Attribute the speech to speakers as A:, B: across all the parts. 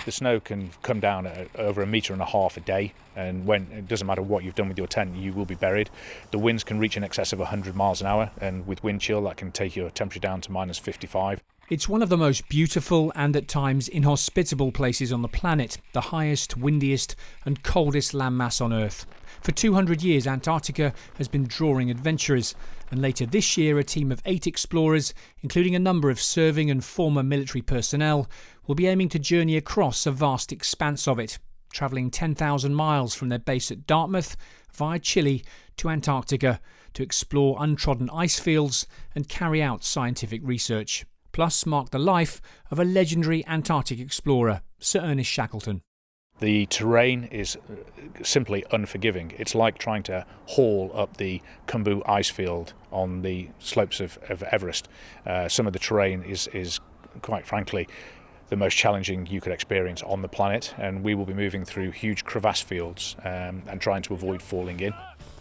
A: The snow can come down at over 1.5 meters a day, and when it doesn't matter what you've done with your tent, you will be buried. The winds can reach in excess of 100 miles an hour, and with wind chill that can take your temperature down to minus 55.
B: It's one of the most beautiful and at times inhospitable places on the planet, the highest, windiest and coldest landmass on Earth. For 200 years, Antarctica has been drawing adventurers, and later this year a team of 8 explorers, including a number of serving and former military personnel, will be aiming to journey across a vast expanse of it, travelling 10,000 miles from their base at Dartmouth via Chile to Antarctica to explore untrodden ice fields and carry out scientific research. Plus mark the life of a legendary Antarctic explorer, Sir Ernest Shackleton.
A: The terrain is simply unforgiving. It's like trying to haul up the Khumbu ice field on the slopes of Everest. Some of the terrain is quite frankly the most challenging you could experience on the planet, and we will be moving through huge crevasse fields and trying to avoid falling in.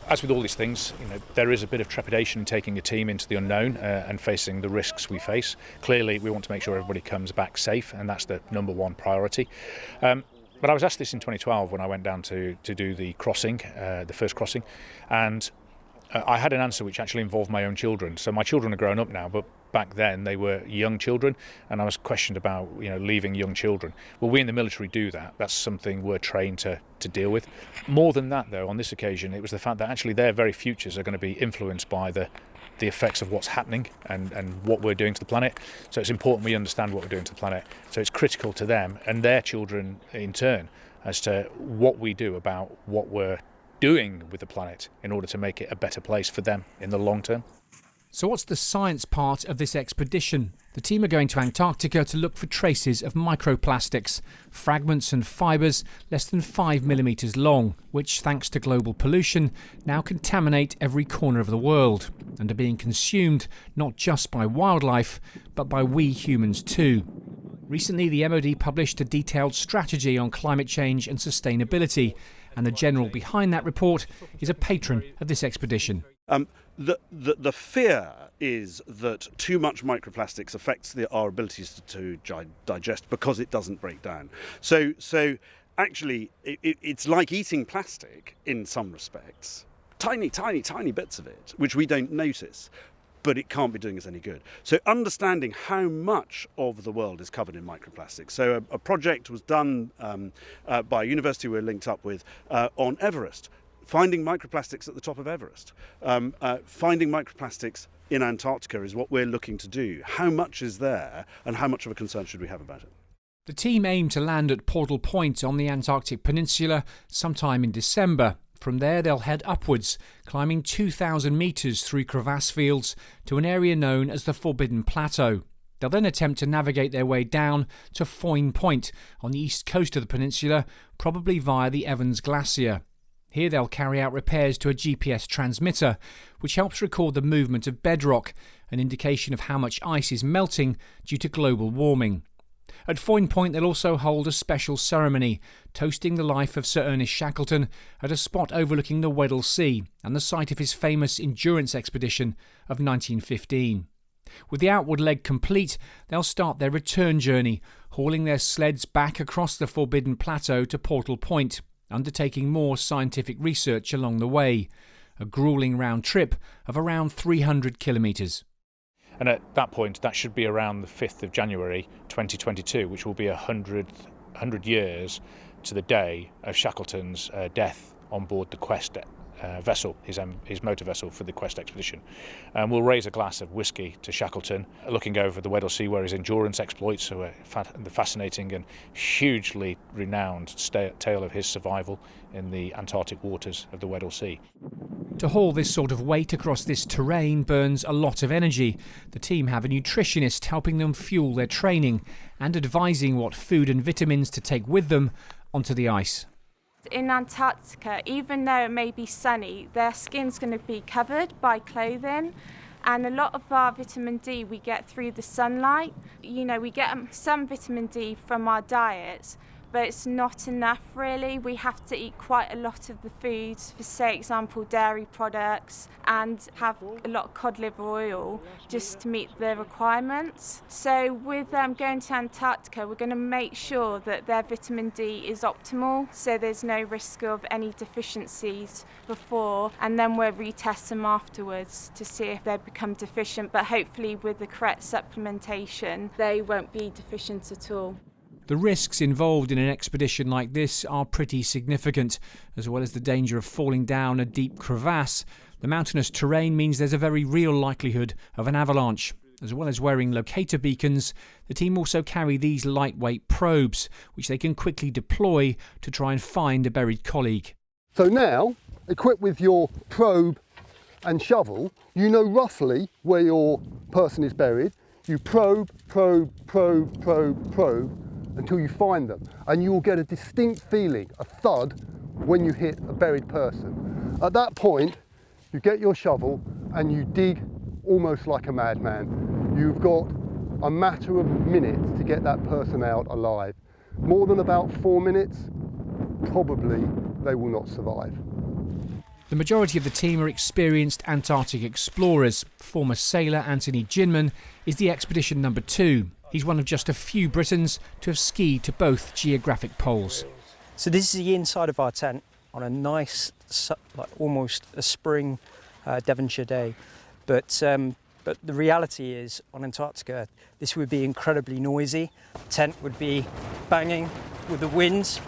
A: As with all these things, there is a bit of trepidation in taking a team into the unknown and facing the risks we face. Clearly, we want to make sure everybody comes back safe, and that's the number one priority. But I was asked this in 2012 when I went down to do the crossing, the first crossing, and I had an answer which actually involved my own children. So my children are grown up now, but back then they were young children, and I was questioned about leaving young children. Well, we in the military do that. That's something we're trained to deal with. More than that, though, on this occasion, it was the fact that actually their very futures are going to be influenced by the effects of what's happening and what we're doing to the planet. So it's important we understand what we're doing to the planet. So it's critical to them and their children in turn as to what we do about what we're doing with the planet in order to make it a better place for them in the long term.
B: So what's the science part of this expedition? The team are going to Antarctica to look for traces of microplastics, fragments and fibres less than 5 millimetres long, which, thanks to global pollution, now contaminate every corner of the world and are being consumed not just by wildlife, but by we humans too. Recently, the MOD published a detailed strategy on climate change and sustainability, and the general behind that report is a patron of this expedition.
C: The fear is that too much microplastics affects our abilities to digest because it doesn't break down. So actually, it's like eating plastic in some respects. Tiny bits of it, which we don't notice, but it can't be doing us any good. So understanding how much of the world is covered in microplastics. So a project was done by a university we're linked up with on Everest, finding microplastics at the top of Everest. Finding microplastics in Antarctica is what we're looking to do. How much is there, and how much of a concern should we have about it?
B: The team aim to land at Portal Point on the Antarctic Peninsula sometime in December. From there they'll head upwards, climbing 2,000 metres through crevasse fields to an area known as the Forbidden Plateau. They'll then attempt to navigate their way down to Foyne Point on the east coast of the peninsula, probably via the Evans Glacier. Here they'll carry out repairs to a GPS transmitter, which helps record the movement of bedrock, an indication of how much ice is melting due to global warming. At Foyne Point they'll also hold a special ceremony, toasting the life of Sir Ernest Shackleton at a spot overlooking the Weddell Sea and the site of his famous endurance expedition of 1915. With the outward leg complete, they'll start their return journey, hauling their sleds back across the Forbidden Plateau to Portal Point, undertaking more scientific research along the way, a gruelling round trip of around 300 kilometres.
A: And at that point, that should be around the 5th of January 2022, which will be 100 years to the day of Shackleton's death on board the Quest vessel, his motor vessel for the Quest expedition. And we'll raise a glass of whisky to Shackleton, looking over the Weddell Sea where his endurance exploits were the fascinating and hugely renowned tale of his survival in the Antarctic waters of the Weddell Sea.
B: To haul this sort of weight across this terrain burns a lot of energy. The team have a nutritionist helping them fuel their training and advising what food and vitamins to take with them onto the ice.
D: In Antarctica, even though it may be sunny, their skin's going to be covered by clothing, and a lot of our vitamin D we get through the sunlight. We get some vitamin D from our diets, but it's not enough really. We have to eat quite a lot of the foods, for say example dairy products, and have a lot of cod liver oil just to meet the requirements. So with going to Antarctica, we're going to make sure that their vitamin D is optimal, so there's no risk of any deficiencies before, and then we'll retest them afterwards to see if they become deficient, but hopefully with the correct supplementation they won't be deficient at all.
B: The risks involved in an expedition like this are pretty significant. As well as the danger of falling down a deep crevasse, the mountainous terrain means there's a very real likelihood of an avalanche. As well as wearing locator beacons, the team also carry these lightweight probes, which they can quickly deploy to try and find a buried colleague.
E: So now, equipped with your probe and shovel, you know roughly where your person is buried. You probe, probe, probe, probe, probe, until you find them, and you will get a distinct feeling, a thud, when you hit a buried person. At that point, you get your shovel and you dig almost like a madman. You've got a matter of minutes to get that person out alive. More than about 4 minutes, probably they will not survive.
B: The majority of the team are experienced Antarctic explorers. Former sailor Anthony Ginman is the expedition number 2. He's one of just a few Britons to have skied to both geographic poles.
F: So this is the inside of our tent on a nice, like almost a spring Devonshire day. But the reality is, on Antarctica, this would be incredibly noisy. The tent would be banging with the winds.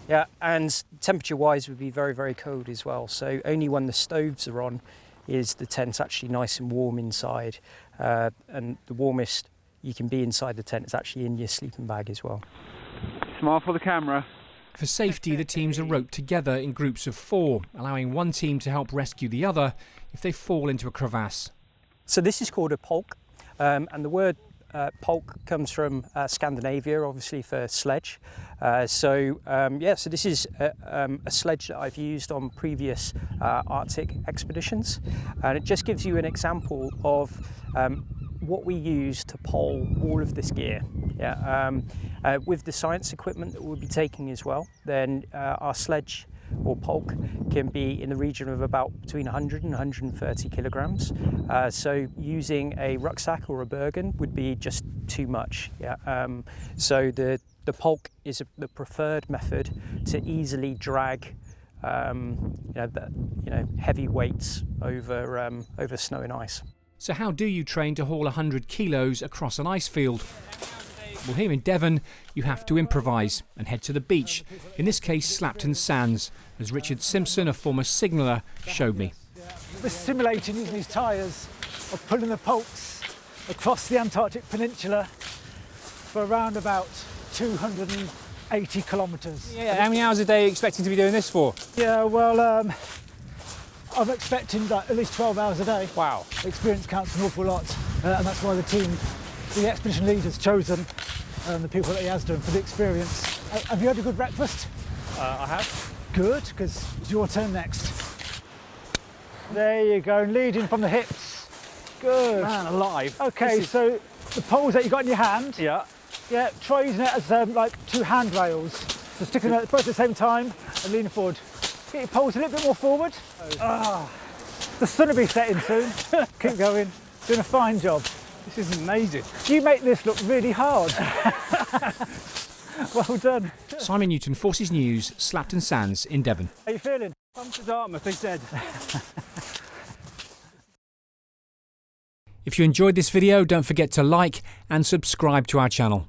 F: Yeah, and temperature-wise would be very, very cold as well. So only when the stoves are on is the tent actually nice and warm inside. And the warmest you can be inside the tent is actually in your sleeping bag as well.
G: Smile for the camera.
B: For safety, the teams are roped together in groups of 4, allowing one team to help rescue the other if they fall into a crevasse.
F: So this is called a polk, and the word polk comes from Scandinavia, obviously for sledge. So this is a sledge that I've used on previous Arctic expeditions, and it just gives you an example of what we use to pole all of this gear. With the science equipment that we'll be taking as well, then our sledge or polk can be in the region of about between 100 and 130 kilograms. So using a rucksack or a bergen would be just too much. So the polk is the preferred method to easily drag heavy weights over snow and ice.
B: So how do you train to haul 100 kilos across an ice field? Well, here in Devon, you have to improvise and head to the beach, in this case Slapton Sands, as Richard Simpson, a former signaller, showed me.
H: We're simulating using these tyres of pulling the polks across the Antarctic Peninsula for around about 280 kilometres.
G: Yeah, how many hours a day are you expecting to be doing this for?
H: Yeah, well, I'm expecting at least 12 hours a day.
G: Wow.
H: Experience counts an awful lot, and that's why the expedition lead has chosen the people that he has done for the experience. Have you had a good breakfast?
G: I have.
H: Good, because it's your turn next. There you go, leading from the hips. Good.
G: Man alive.
H: Okay, so the poles that you got in your hand,
G: Yeah.
H: try using it as like 2 handrails. So sticking them both at the same time and leaning forward. Get your poles a little bit more forward. The sun will be setting soon. Keep going. Doing a fine job.
G: This is amazing.
H: You make this look really hard. Well done.
B: Simon Newton, Forces News, Slapton Sands in Devon.
H: How are you feeling?
G: Come to Dartmouth, they said.
B: If you enjoyed this video, don't forget to like and subscribe to our channel.